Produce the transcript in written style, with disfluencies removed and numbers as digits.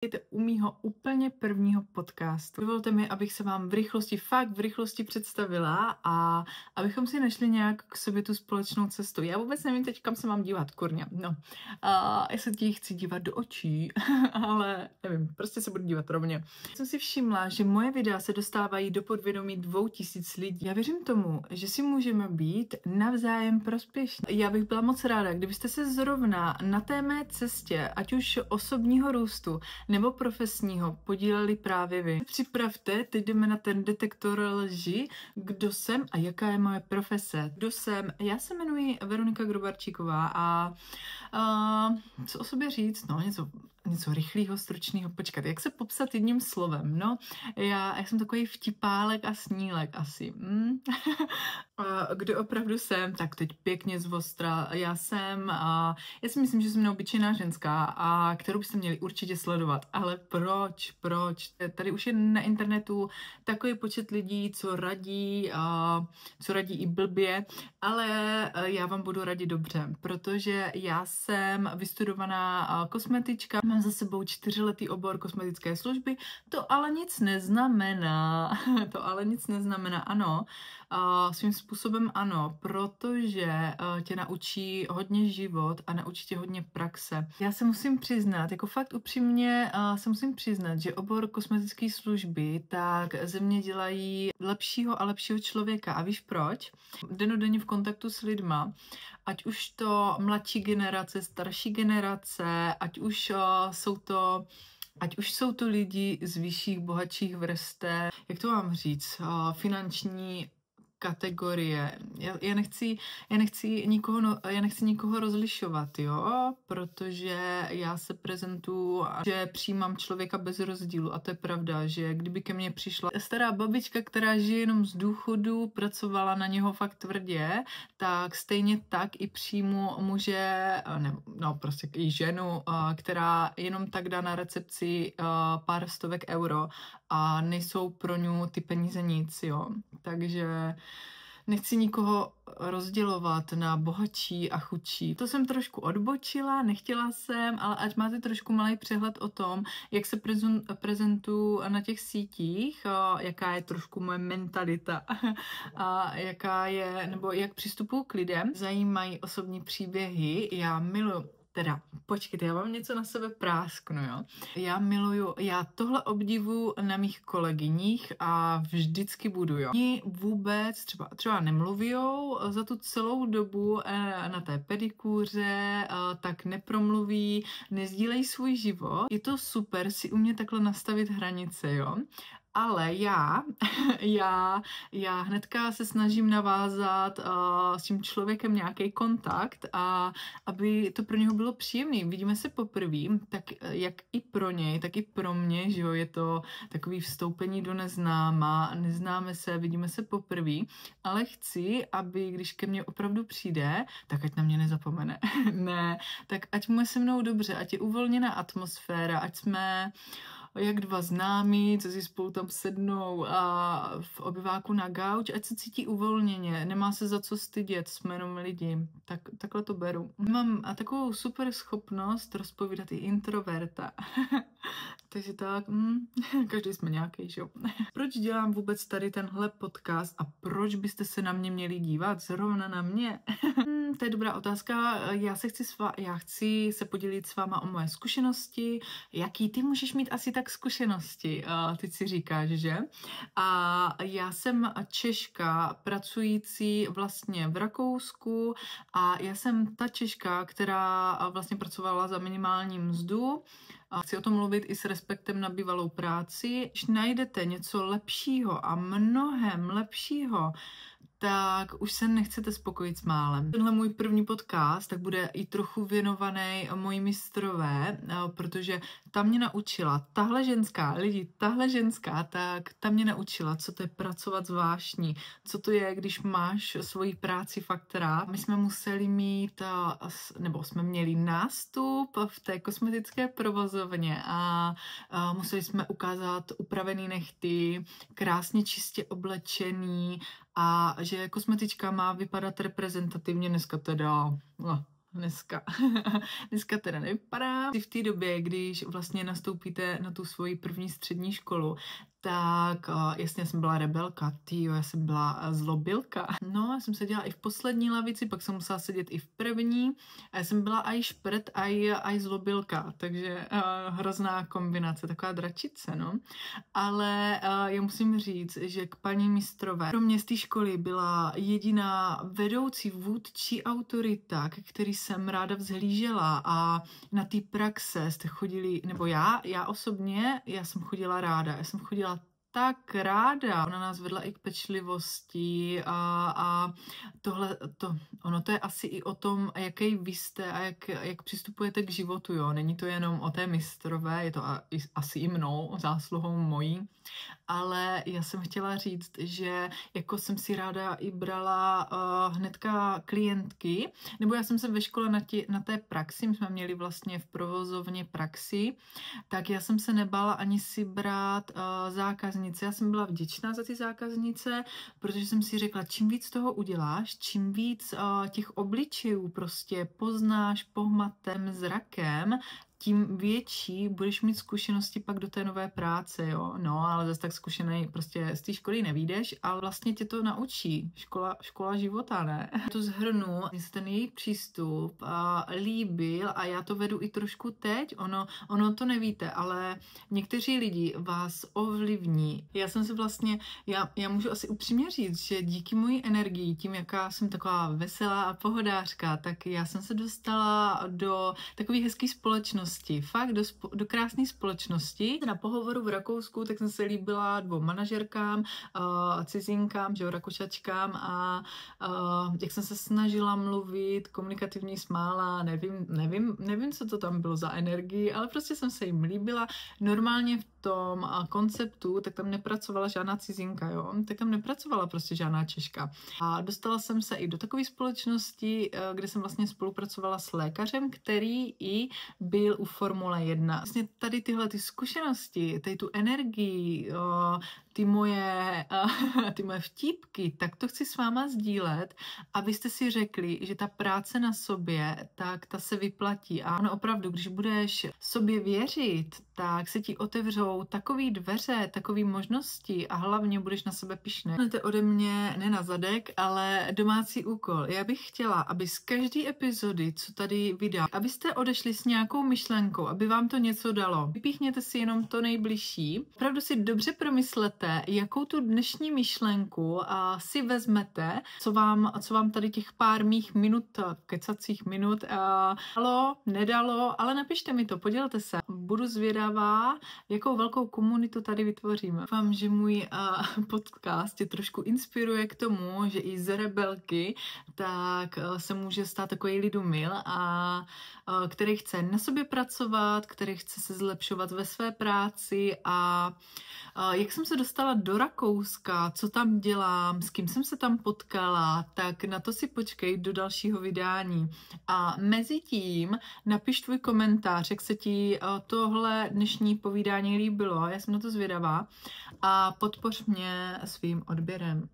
Vítejte u mýho úplně prvního podcastu. Dovolte mi, abych se vám fakt v rychlosti představila a abychom si našli nějak k sobě tu společnou cestu. Já vůbec nevím teď, kam se mám dívat, kurňa. No, já se ti chci dívat do očí, ale nevím, prostě se budu dívat rovně. Jsem si všimla, že moje videa se dostávají do podvědomí 2000 lidí. Já věřím tomu, že si můžeme být navzájem prospěšní. Já bych byla moc ráda, kdybyste se zrovna na té mé cestě, ať už osobního růstu, nebo profesního podíleli právě vy. Připravte, teď jdeme na ten detektor lži, kdo jsem a jaká je moje profese. Kdo jsem? Já se jmenuji Veronika Grubarčíková a co o sobě říct? No, něco rychlého, stručného. Počkat, jak se popsat jedním slovem? No, já jsem takový vtipálek a snílek asi. Kdo opravdu jsem, tak teď pěkně zvostra. Já si myslím, že jsem neobyčejná ženská, a kterou byste měli určitě sledovat. Ale proč? Tady už je na internetu takový počet lidí, co radí i blbě, ale já vám budu radit dobře, protože já jsem vystudovaná kosmetička, mám za sebou 4letý obor kosmetické služby, to ale nic neznamená, ano, svým způsobem ano, protože tě naučí hodně život a naučí tě hodně praxe. Já se musím přiznat, jako fakt upřímně se musím přiznat, že obor kosmetické služby tak ze mě dělají lepšího a lepšího člověka. A víš proč? Dennodenně v kontaktu s lidma, ať už to mladší generace, starší generace, ať už jsou to lidi z vyšších, bohatších vrstev, jak to mám říct, finanční kategorie. Já nechci nikoho rozlišovat, jo, protože já se prezentuju, že přijímám člověka bez rozdílu, a to je pravda, že kdyby ke mně přišla stará babička, která žije jenom z důchodu, pracovala na něho fakt tvrdě, tak stejně tak i přijmu muže, prostě i ženu, která jenom tak dá na recepci pár stovek euro a nejsou pro ňu ty peníze nic, jo. Takže nechci nikoho rozdělovat na bohatší a chudší. To jsem trošku odbočila, nechtěla jsem, ale ať máte trošku malý přehled o tom, jak se prezentuju na těch sítích, jaká je trošku moje mentalita a jak přistupuju k lidem. Zajímají osobní příběhy, já miluju. Počkejte, já vám něco na sebe prásknu, jo. Já tohle obdivuju na mých kolegyních a vždycky budu, jo. Oni vůbec třeba nemluvijou za tu celou dobu na té pedikúře, tak nepromluví, nezdílejí svůj život. Je to super si umět takhle nastavit hranice, jo. Ale já hnedka se snažím navázat s tím člověkem nějaký kontakt, a aby to pro něho bylo příjemné. Vidíme se poprvé, tak jak i pro něj, tak i pro mě, že jo, je to takový vstoupení do neznáma, neznáme se, vidíme se poprvé, ale chci, aby když ke mně opravdu přijde, tak ať na mě nezapomene. Ne, tak ať mu je se mnou dobře, ať je uvolněná atmosféra, ať jsme jak dva známí, co si spolu tam sednou a v obyváku na gauč, ať se cítí uvolněně, nemá se za co stydět, jsme jenom lidi. Takhle to beru. Mám takovou super schopnost rozpovídat i introverta. Takže tak, každý jsme nějaký, že jo. Proč dělám vůbec tady tenhle podcast a proč byste se na mě měli dívat zrovna na mě? To je dobrá otázka. Já chci se podělit s váma o moje zkušenosti. Jaký ty můžeš mít asi tak zkušenosti? Ty si říkáš, že? A já jsem Češka, pracující vlastně v Rakousku, a já jsem ta Češka, která vlastně pracovala za minimální mzdu. A chci o tom mluvit i s respektem na bývalou práci. Když najdete něco lepšího a mnohem lepšího, tak už se nechcete spokojit s málem. Tenhle můj první podcast tak bude i trochu věnovaný mojí mistrové, protože ta mě naučila, tahle ženská, tak ta mě naučila, co to je pracovat s vášní, co to je, když máš svoji práci fakt rád. My jsme museli jsme měli nástup v té kosmetické provozovně a museli jsme ukázat upravený nehty, krásně čistě oblečený, a že kosmetička má vypadat reprezentativně dneska teda, dneska. Dneska teda nevypadá. V té době, když vlastně nastoupíte na tu svoji první střední školu, tak jasně, já jsem byla rebelka, já jsem byla zlobilka. No, já jsem seděla i v poslední lavici, pak jsem musela sedět i v první. A já jsem byla aj šprt, aj zlobilka, takže hrozná kombinace, taková dračice, no. Ale já musím říct, že k paní mistrové pro mě z té školy byla jediná vedoucí vůdčí autorita, ke který jsem ráda vzhlížela, a na té praxe jste chodili, nebo já osobně, já jsem chodila ráda, já jsem chodila tak ráda. Ona nás vedla i k pečlivosti a ono to je asi i o tom, jaký vy jste a jak přistupujete k životu, jo. Není to jenom o té mistrové, je to asi i mnou, zásluhou mojí, ale já jsem chtěla říct, že jako jsem si ráda i brala hnedka klientky, nebo já jsem se ve škole na té praxi, my jsme měli vlastně v provozovně praxi, tak já jsem se nebála ani si brát zákaznice. Já jsem byla vděčná za ty zákaznice, protože jsem si řekla, čím víc toho uděláš, čím víc těch obličejů prostě poznáš pohmatem, zrakem, tím větší budeš mít zkušenosti pak do té nové práce, jo. No, ale zase tak zkušený prostě z té školy nevídeš, ale vlastně tě to naučí. Škola života, ne? To shrnu, mně se ten její přístup líbil a já to vedu i trošku teď. Ono to nevíte, ale někteří lidi vás ovlivní. Já jsem se vlastně, já můžu asi upřímně říct, že díky mojí energii, tím, jaká jsem taková veselá a pohodářka, tak já jsem se dostala do takové hezké společnosti. Fakt do krásné společnosti. Na pohovoru v Rakousku tak jsem se líbila 2 manažerkám, cizinkám, že jo, Rakušačkám, a jak jsem se snažila mluvit, komunikativní smála, nevím, co to tam bylo za energii, ale prostě jsem se jim líbila. Normálně v tom konceptu, tak tam nepracovala žádná cizinka, jo, tak tam nepracovala prostě žádná Češka. A dostala jsem se i do takové společnosti, kde jsem vlastně spolupracovala s lékařem, který i byl u Formule 1. Vlastně tady tyhle ty zkušenosti, tady tu energii, ty moje vtípky, tak to chci s váma sdílet, abyste si řekli, že ta práce na sobě, tak ta se vyplatí. A ono opravdu, když budeš sobě věřit, tak se ti otevřou takový dveře, takový možnosti a hlavně budeš na sebe pyšný. To je ode mě ne na zadek, ale domácí úkol. Já bych chtěla, aby z každé epizody, co tady vydám, abyste odešli s nějakou myšlenkou, aby vám to něco dalo. Vypíchněte si jenom to nejbližší. Opravdu si dobře promyslete, jakou tu dnešní myšlenku si vezmete, co vám tady těch pár mých kecacích minut dalo, nedalo, ale napište mi to, podělte se. Budu zvědavá, jakou velkou komunitu tady vytvoříme. Doufám, že můj podcast tě trošku inspiruje k tomu, že i z rebelky tak se může stát takový lidumil, který chce na sobě pracovat, který chce se zlepšovat ve své práci. A jak jsem se dostala do Rakouska, co tam dělám, s kým jsem se tam potkala, tak na to si počkej do dalšího vydání. A mezi tím napiš tvůj komentář, jak se ti tohle dnešní povídání líbilo. Já jsem na to zvědavá a podpoř mě svým odběrem.